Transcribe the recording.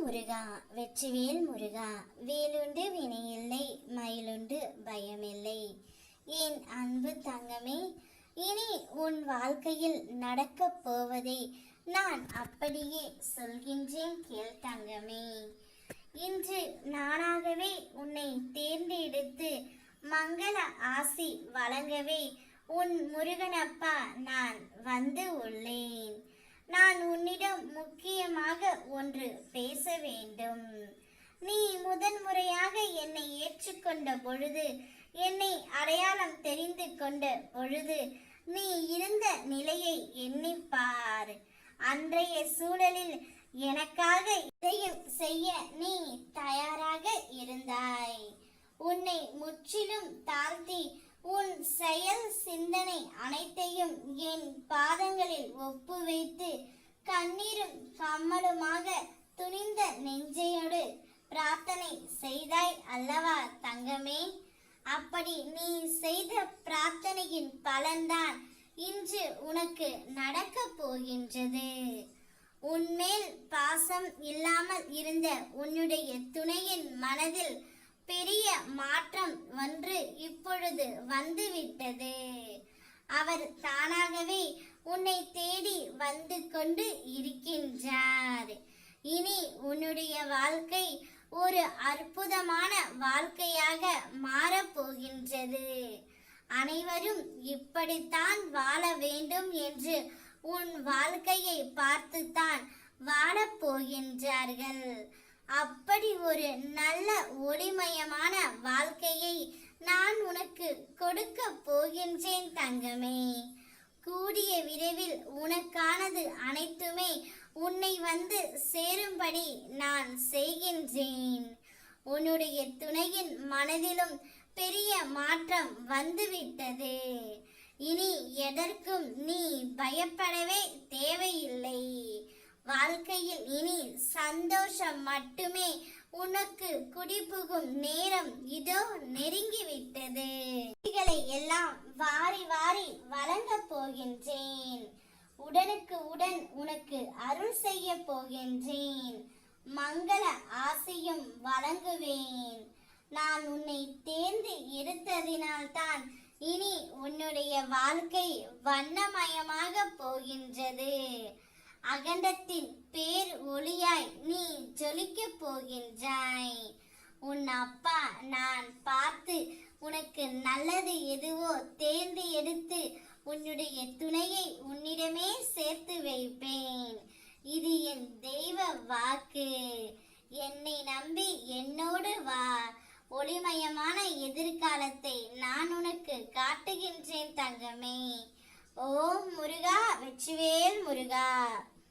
முருகா வெற்றிவேல் முருகா, வேலுண்டு வினையில்லை, மயிலுண்டு பயமில்லை. என் அன்பு தங்கமே, இனி உன் வாழ்க்கையில் நடக்கப் போவதை நான் அப்படியே சொல்கின்றேன், கேள் தங்கமே. இன்று நானாகவே உன்னை தேர்ந்தெடுத்து மங்கள ஆசி வழங்கவே உன் முருகனப்பா நான் வந்து உள்ளேன். நான் உன்னிடம் முக்கியமாக ஒன்று பேச வேண்டும். நீ முதன்முறையாக என்னை ஏற்றுக்கொண்ட பொழுது, என்னை அடையாளம் தெரிந்து கொண்ட பொழுது, நீ இருந்த நிலையை எண்ணிப்பார். அன்றைய சூழலில் எனக்காக இதையும் செய்ய நீ தயாராக இருந்தாய். உன்னை முற்றிலும் தாழ்த்தி உன் செயல் சிந்தனை அனைத்தையும் என் பாதங்களில் ஒப்பு வைத்து கண்ணீரும் கம்மலுமாக துணிந்த நெஞ்சையோடு பிரார்த்தனை செய்தாய் அல்லவா தங்கமே? அப்படி நீ செய்த பிரார்த்தனையின் பலன்தான் இன்று உனக்கு நடக்க போகின்றது. உன்மேல் பாசம் இல்லாமல் இருந்த உன்னுடைய துணையின் மனதில் பெரிய மாற்றம் ஒன்று இப்பொழுது வந்துவிட்டது. அவர் தானாகவே உன்னை தேடி வந்து கொண்டு இருக்கின்றார். இனி உன்னுடைய வாழ்க்கை ஒரு அற்புதமான வாழ்க்கையாக மாறப்போகின்றது. அனைவரும் இப்படித்தான் வாழ வேண்டும் என்று உன் வாழ்க்கையை பார்த்துத்தான் வாழப்போகின்றார்கள். அப்படி ஒரு நல்ல ஒளிமயமான வாழ்க்கையை நான் உனக்கு கொடுக்க போகின்றேன் தங்கமே. கூடிய விரைவில் உனக்கானது அனைத்துமே உன்னை வந்து சேரும்படி நான் செய்கின்றேன். உன்னுடைய துணையின் மனதிலும் பெரிய மாற்றம் வந்துவிட்டது. இனி எதற்கும் நீ பயப்படவே தேவையில்லை. வாழ்க்கையில் இனி சந்தோஷம் மட்டுமே உனக்கு குடிபுகும் நேரம் இதோ நெருங்கிவிட்டது. இவைகளை எல்லாம் வாரி வாரி வழங்க போகின்றேன். உடனுக்கு உடன் உனக்கு அருள் செய்ய போகின்றேன். மங்கள ஆசையும் வழங்குவேன். நான் உன்னை தேர்ந்து எடுத்ததினால்தான் இனி உன்னுடைய வாழ்க்கை வண்ணமயமாக போகின்றது. அகண்டத்தின் பேர் ஒளியாய் நீ ஜொலிக்க போகின்றாய். உன் அப்பா நான் பார்த்து உனக்கு நல்லது எதுவோ தேர்ந்து எடுத்து உன்னுடைய துணையை உன்னிடமே சேர்த்து வைப்பேன். இது என் தெய்வ வாக்கு. என்னை நம்பி என்னோடு வா. ஒளிமயமான எதிர்காலத்தை நான் உனக்கு காட்டுகின்றேன் தங்கமே. ஓம் முருகா வெற்றிவேல் முருகா.